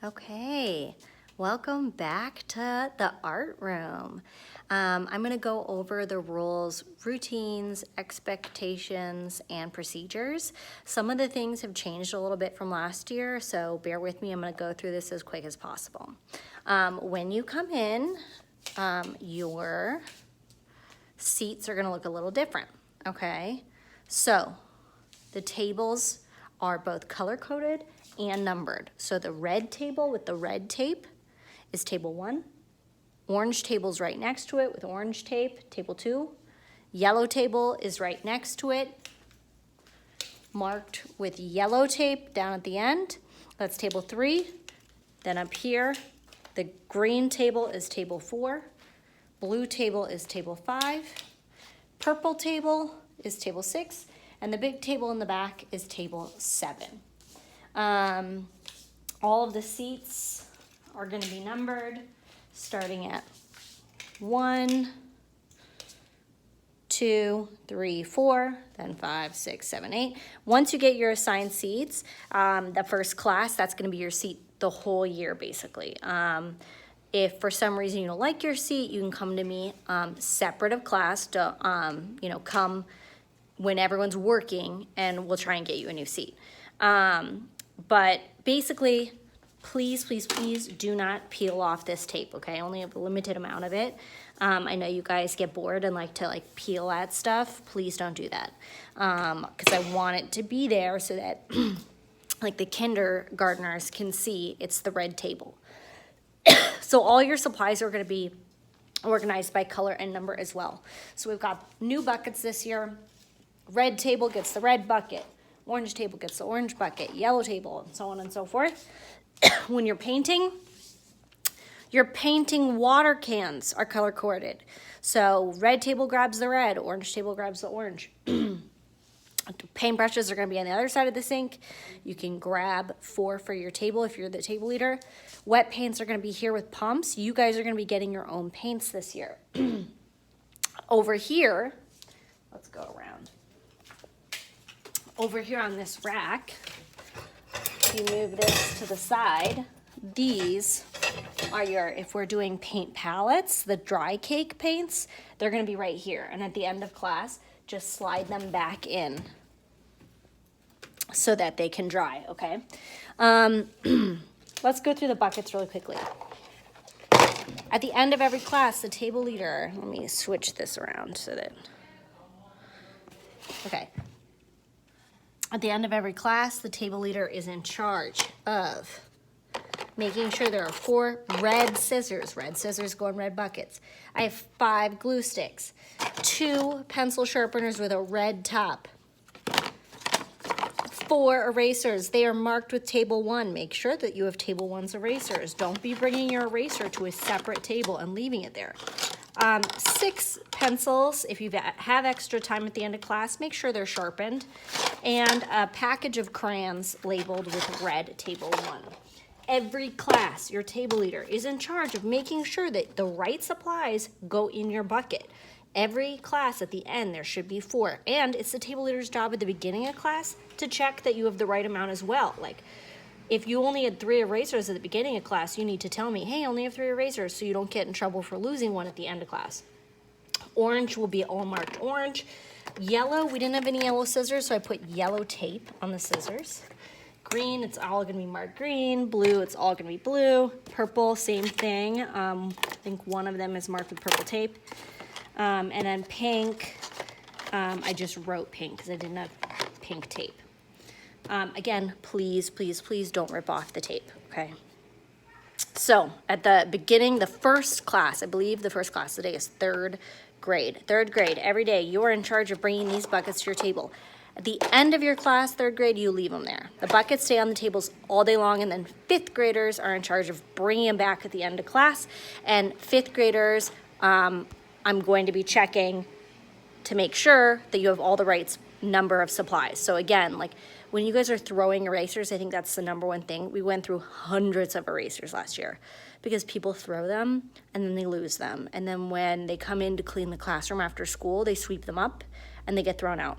Okay, welcome back to the art room. I'm going to go over the rules, routines, expectations, and procedures. Some of the things have changed a little bit from last year, so bear with me. I'm going to go through this as quick as possible. When you come in, your seats are going to look a little different, okay? So the tables are both color-coded and numbered. So the red table with the red tape is table 1. Orange table's right next to it with orange tape, table 2. Yellow table is right next to it, marked with yellow tape down at the end. That's table 3. Then up here, the green table is table 4. Blue table is table 5. Purple table is table 6. And the big table in the back is table 7. All of the seats are going to be numbered starting at 1, 2, 3, 4, then 5, 6, 7, 8. Once you get your assigned seats, the first class, that's going to be your seat the whole year basically. If for some reason you don't like your seat, you can come to me separate of class to come when everyone's working, and we'll try and get you a new seat. But basically, please do not peel off this tape, okay? I only have a limited amount of it. I know you guys get bored and like to peel at stuff. Please don't do that. Because I want it to be there so that the kindergartners can see it's the red table. So all your supplies are gonna be organized by color and number as well. So we've got new buckets this year. Red table gets the red bucket. Orange table gets the orange bucket. Yellow table, and so on and so forth. When you're painting water cans are color coded. So red table grabs the red, orange table grabs the orange. Paintbrushes are going to be on the other side of the sink. You can grab 4 for your table if you're the table leader. Wet paints are going to be here with pumps. You guys are going to be getting your own paints this year. Over here, let's go around. Over here on this rack, if you move this to the side, these are if we're doing paint palettes, the dry cake paints, they're going to be right here. And at the end of class, just slide them back in so that they can dry, okay? Let's go through the buckets really quickly. At the end of every class, the table leader, let me switch this around so that, okay. At the end of every class, the table leader is in charge of making sure there are 4 red scissors. Red scissors go in red buckets. I have 5 glue sticks, 2 pencil sharpeners with a red top, 4 erasers. They are marked with table 1. Make sure that you have table 1's erasers. Don't be bringing your eraser to a separate table and leaving it there. 6 pencils. If you have extra time at the end of class, make sure they're sharpened. And a package of crayons labeled with red, table 1. Every class, your table leader is in charge of making sure that the right supplies go in your bucket. Every class at the end, there should be 4. And it's the table leader's job at the beginning of class to check that you have the right amount as well. If you only had 3 erasers at the beginning of class, you need to tell me, hey, I only have 3 erasers, so you don't get in trouble for losing one at the end of class. Orange will be all marked orange. Yellow, we didn't have any yellow scissors, so I put yellow tape on the scissors. Green, it's all going to be marked green. Blue, it's all going to be blue. Purple, same thing. I think one of them is marked with purple tape. And then pink, I just wrote pink because I didn't have pink tape. Again, please don't rip off the tape, okay? So at the beginning, the first class, I believe the first class today is 3rd grade. 3rd grade, every day, you're in charge of bringing these buckets to your table. At the end of your class, 3rd grade, you leave them there. The buckets stay on the tables all day long, and then 5th graders are in charge of bringing them back at the end of class. And 5th graders, I'm going to be checking to make sure that you have all the right number of supplies. So again, when you guys are throwing erasers, I think that's the number one thing. We went through hundreds of erasers last year because people throw them and then they lose them. And then when they come in to clean the classroom after school, they sweep them up and they get thrown out.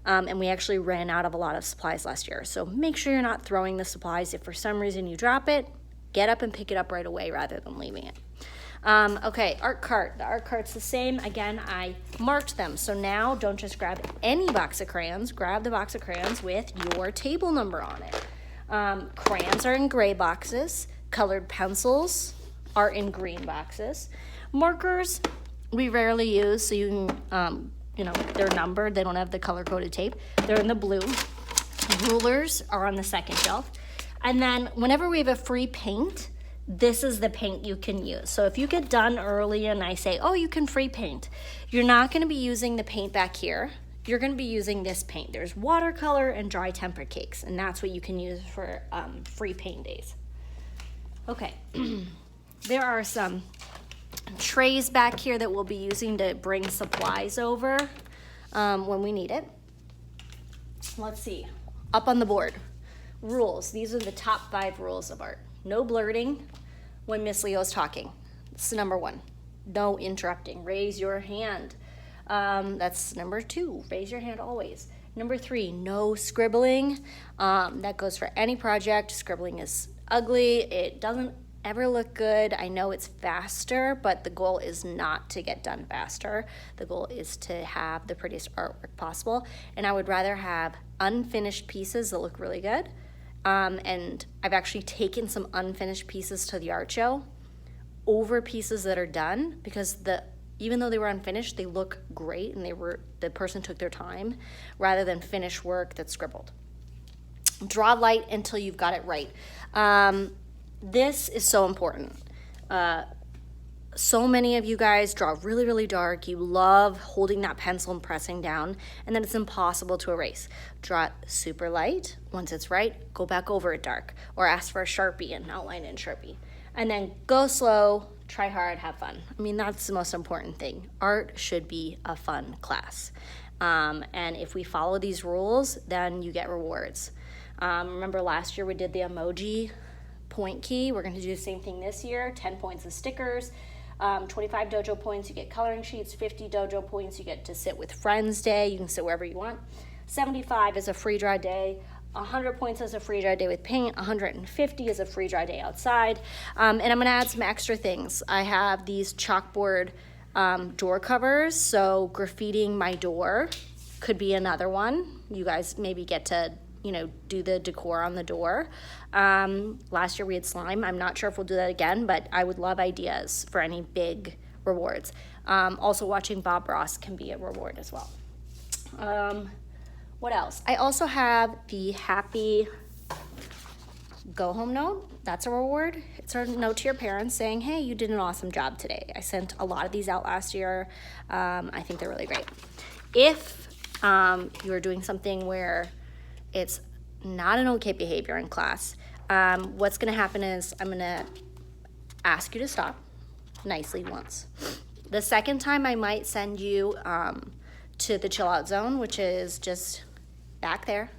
And we actually ran out of a lot of supplies last year. So make sure you're not throwing the supplies. If for some reason you drop it, Get up and pick it up right away rather than leaving it. Okay, art cart. The art cart's the same. Again, I marked them. So now don't just grab any box of crayons. Grab the box of crayons with your table number on it. Crayons are in gray boxes. Colored pencils are in green boxes. Markers we rarely use, so you can, they're numbered. They don't have the color-coded tape. They're in the blue. Rulers are on the second shelf. And then whenever we have a free paint, this is the paint you can use. So if you get done early and I say, oh, you can free paint, you're not going to be using the paint back here. You're going to be using this paint. There's watercolor and dry tempered cakes, and that's what you can use for free paint days. Okay, there are some trays back here that we'll be using to bring supplies over when we need it. Let's see, up on the board, rules. These are the top 5 rules of art. No blurting when Miss Leo's talking. That's number 1. No interrupting. Raise your hand. That's number 2. Raise your hand always. Number 3, no scribbling. That goes for any project. Scribbling is ugly. It doesn't ever look good. I know it's faster, but the goal is not to get done faster. The goal is to have the prettiest artwork possible. And I would rather have unfinished pieces that look really good. And I've actually taken some unfinished pieces to the art show over pieces that are done, because even though they were unfinished, they look great and the person took their time, rather than finished work that's scribbled. Draw light until you've got it right. This is so important. So many of you guys draw really, really dark. You love holding that pencil and pressing down, and then it's impossible to erase. Draw it super light. Once it's right, go back over it dark, or ask for a Sharpie and outline it in Sharpie. And then go slow, try hard, have fun. I mean, that's the most important thing. Art should be a fun class. And if we follow these rules, then you get rewards. Remember last year we did the emoji point key. We're going to do the same thing this year. 10 points of stickers. 25 dojo points, you get coloring sheets. 50 dojo points, you get to sit with friends day. You can sit wherever you want. 75 is a free draw day. 100 points is a free dry day with paint. 150 is a free dry day outside. And I'm going to add some extra things. I have these chalkboard door covers, so graffitiing my door could be another one. You guys maybe get to do the decor on the door. Last year we had slime. I'm not sure if we'll do that again, but I would love ideas for any big rewards. Also watching Bob Ross can be a reward as well. What else? I also have the happy go home note. That's a reward. It's a note to your parents saying, hey, you did an awesome job today. I sent a lot of these out last year. I think they're really great. If you're doing something where it's not an okay behavior in class, what's going to happen is I'm going to ask you to stop nicely once. The second time I might send you to the chill out zone, which is just back there.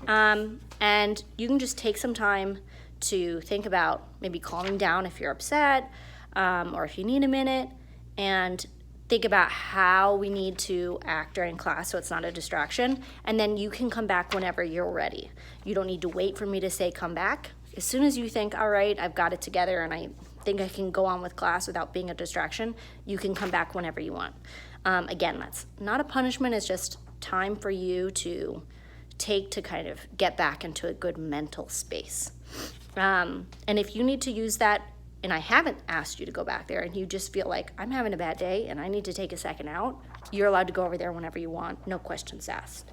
And you can just take some time to think about maybe calming down if you're upset, or if you need a minute, and think about how we need to act during class so it's not a distraction. And then you can come back whenever you're ready. You don't need to wait for me to say come back. As soon as you think, all right, I've got it together and I think I can go on with class without being a distraction, you can come back whenever you want. Again, that's not a punishment. It's just time for you to take to kind of get back into a good mental space. And if you need to use that, and I haven't asked you to go back there, and you just feel like I'm having a bad day and I need to take a second out, you're allowed to go over there whenever you want, no questions asked.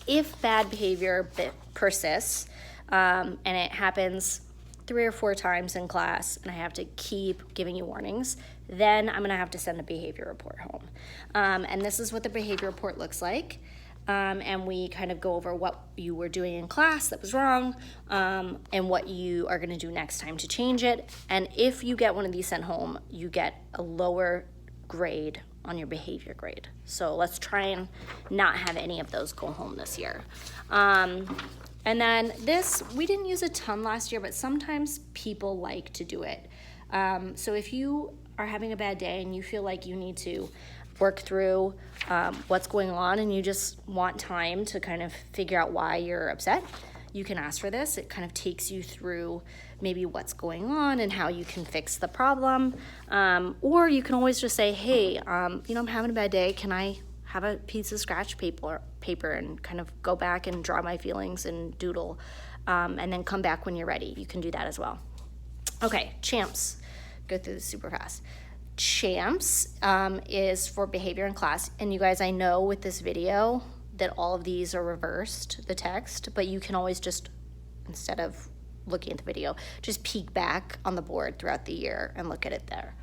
If bad behavior persists, and it happens 3 or 4 times in class, and I have to keep giving you warnings, then I'm gonna have to send a behavior report home. And this is what the behavior report looks like. And we kind of go over what you were doing in class that was wrong, and what you are going to do next time to change it. And if you get one of these sent home, you get a lower grade on your behavior grade. So let's try and not have any of those go home this year. And then this, we didn't use a ton last year, but sometimes people like to do it. So if you are having a bad day and you feel like you need to work through what's going on and you just want time to kind of figure out why you're upset, you can ask for this. It kind of takes you through maybe what's going on and how you can fix the problem. Or you can always just say, hey, I'm having a bad day. Can I have a piece of scratch paper and kind of go back and draw my feelings and doodle, and then come back when you're ready. You can do that as well. Okay, champs. Go through this super fast. Champs is for behavior in class. And you guys, I know with this video that all of these are reversed, the text, but you can always just, instead of looking at the video, just peek back on the board throughout the year and look at it there.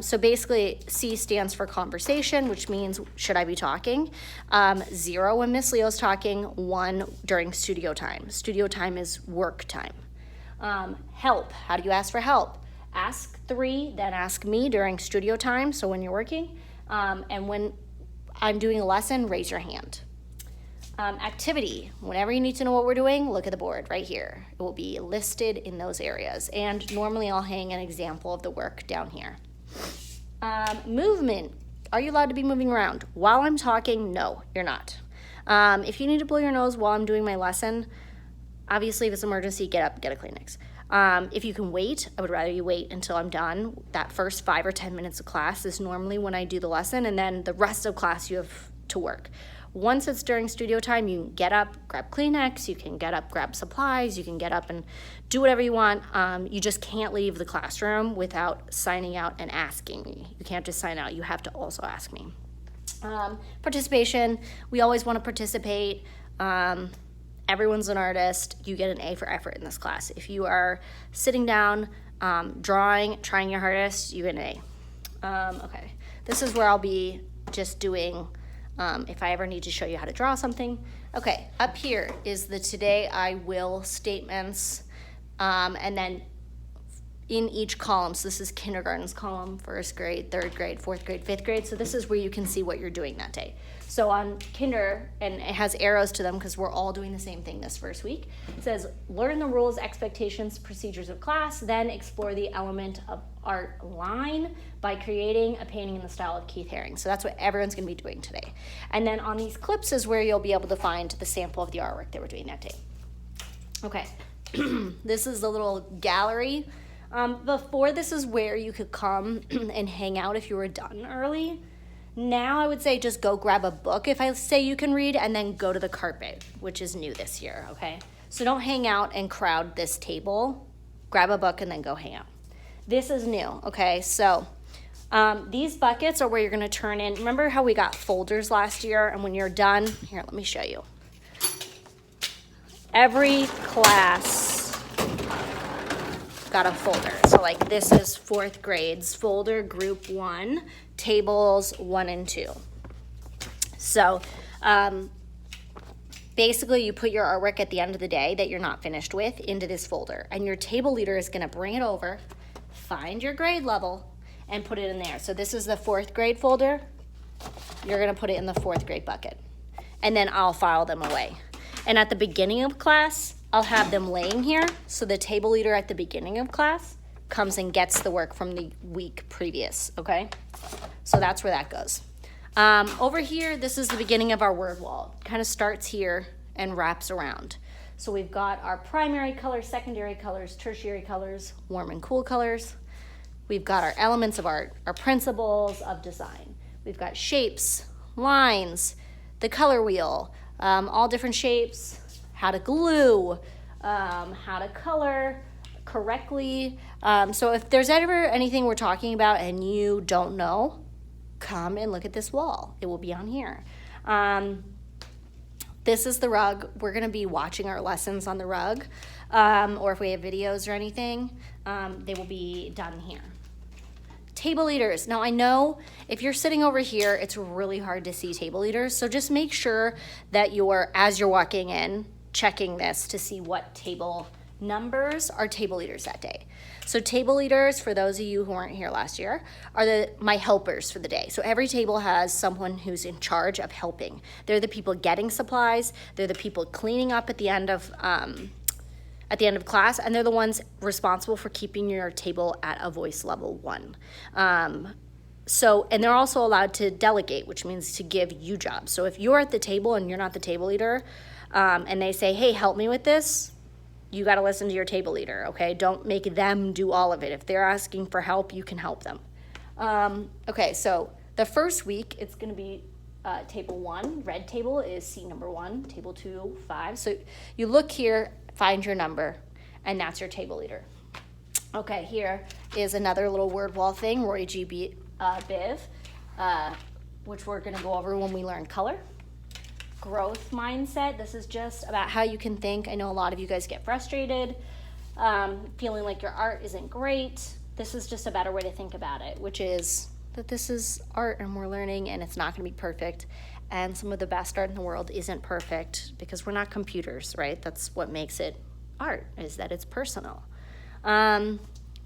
So basically, C stands for conversation, which means, should I be talking? 0 when Miss Leo's talking, 1 during studio time. Studio time is work time. Help, how do you ask for help? Ask 3, then ask me during studio time, so when you're working. And when I'm doing a lesson, raise your hand. Activity, whenever you need to know what we're doing, look at the board right here. It will be listed in those areas. And normally I'll hang an example of the work down here. Movement, are you allowed to be moving around? While I'm talking, no, you're not. If you need to blow your nose while I'm doing my lesson, obviously if it's an emergency, get up, get a Kleenex. If you can wait, I would rather you wait until I'm done. That first 5 or 10 minutes of class is normally when I do the lesson, and then the rest of class you have to work. Once it's during studio time, you can get up, grab Kleenex, you can get up, grab supplies, you can get up and do whatever you want. You just can't leave the classroom without signing out and asking me. You can't just sign out, you have to also ask me. Participation, we always want to participate. Everyone's an artist. You get an A for effort in this class. If you are sitting down, drawing, trying your hardest, you get an A. Okay, this is where I'll be just doing, if I ever need to show you how to draw something. Okay, up here is the today I will statements, and then in each column, so this is kindergarten's column, 1st grade, 3rd grade, 4th grade, 5th grade, so this is where you can see what you're doing that day. So on kinder, and it has arrows to them because we're all doing the same thing this first week, it says, learn the rules, expectations, procedures of class, then explore the element of art line by creating a painting in the style of Keith Haring. So that's what everyone's gonna be doing today. And then on these clips is where you'll be able to find the sample of the artwork that we're doing that day. Okay, this is the little gallery. Before, this is where you could come and hang out if you were done early. Now I would say just go grab a book if I say you can read, and then go to the carpet, which is new this year, okay? So don't hang out and crowd this table. Grab a book and then go hang out. This is new, okay? So these buckets are where you're gonna turn in. Remember how we got folders last year, and when you're done, here, let me show you. Every class got a folder. So like this is 4th grade's folder, group 1, tables 1 and 2. So basically you put your artwork at the end of the day that you're not finished with into this folder, and your table leader is gonna bring it over, find your grade level, and put it in there. So this is the 4th grade folder. You're gonna put it in the 4th grade bucket, and then I'll file them away. And at the beginning of class, I'll have them laying here, so the table leader at the beginning of class comes and gets the work from the week previous, okay? So that's where that goes. Over here, this is the beginning of our word wall. It kind of starts here and wraps around. So we've got our primary colors, secondary colors, tertiary colors, warm and cool colors. We've got our elements of art, our principles of design. We've got shapes, lines, the color wheel, all different shapes, how to glue, how to color correctly. So if there's ever anything we're talking about and you don't know, come and look at this wall. It will be on here. This is the rug. We're gonna be watching our lessons on the rug, or if we have videos or anything, they will be done here. Table leaders. Now I know if you're sitting over here, it's really hard to see table leaders, so just make sure that as you're walking in, checking this to see what table numbers are table leaders that day. So table leaders, for those of you who weren't here last year, are my helpers for the day. So every table has someone who's in charge of helping. They're the people getting supplies, they're the people cleaning up at the end of class, and they're the ones responsible for keeping your table at a voice level 1. And they're also allowed to delegate, which means to give you jobs. So if you're at the table and you're not the table leader, and they say, hey, help me with this, you got to listen to your table leader, okay? Don't make them do all of it. If they're asking for help, you can help them. Okay, so the first week, it's going to be table 1. Red table is seat number 1, table 2, 5. So you look here, find your number, and that's your table leader. Okay, here is another little word wall thing, Roy G. Biv, which we're going to go over when we learn color. Growth mindset. This is just about how you can think. I know a lot of you guys get frustrated, feeling like your art isn't great. This is just a better way to think about it, which is that this is art and we're learning and it's not going to be perfect. And some of the best art in the world isn't perfect because we're not computers, right? That's what makes it art, is that it's personal.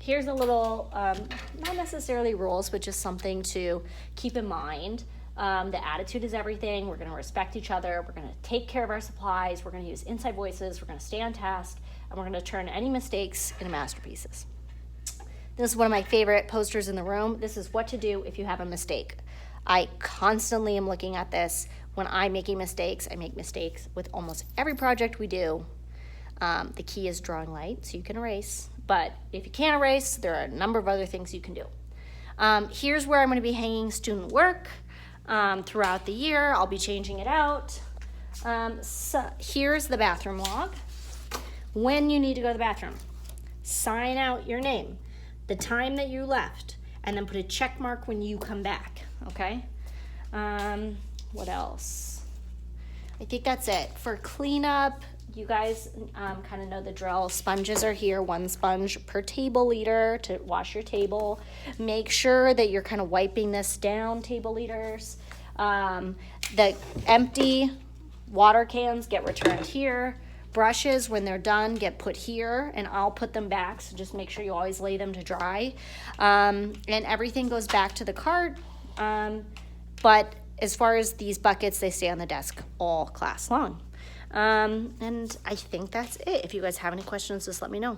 Here's a little, not necessarily rules, but just something to keep in mind. The attitude is everything. We're going to respect each other. We're going to take care of our supplies. We're going to use inside voices. We're going to stay on task. And we're going to turn any mistakes into masterpieces. This is one of my favorite posters in the room. This is what to do if you have a mistake. I constantly am looking at this. When I'm making mistakes, I make mistakes with almost every project we do. The key is drawing light, so you can erase. But if you can't erase, there are a number of other things you can do. Here's where I'm going to be hanging student work throughout the year. I'll be changing it out. So here's the bathroom log. When you need to go to the bathroom, sign out your name, the time that you left, and then put a check mark when you come back, okay? What else? I think that's it. For cleanup, you guys kind of know the drill. Sponges are here, 1 sponge per table leader to wash your table. Make sure that you're kind of wiping this down, table leaders. The empty water cans get returned here. Brushes, when they're done, get put here, and I'll put them back, so just make sure you always lay them to dry. And everything goes back to the cart. But as far as these buckets, they stay on the desk all class long. And I think that's it. If you guys have any questions, just let me know.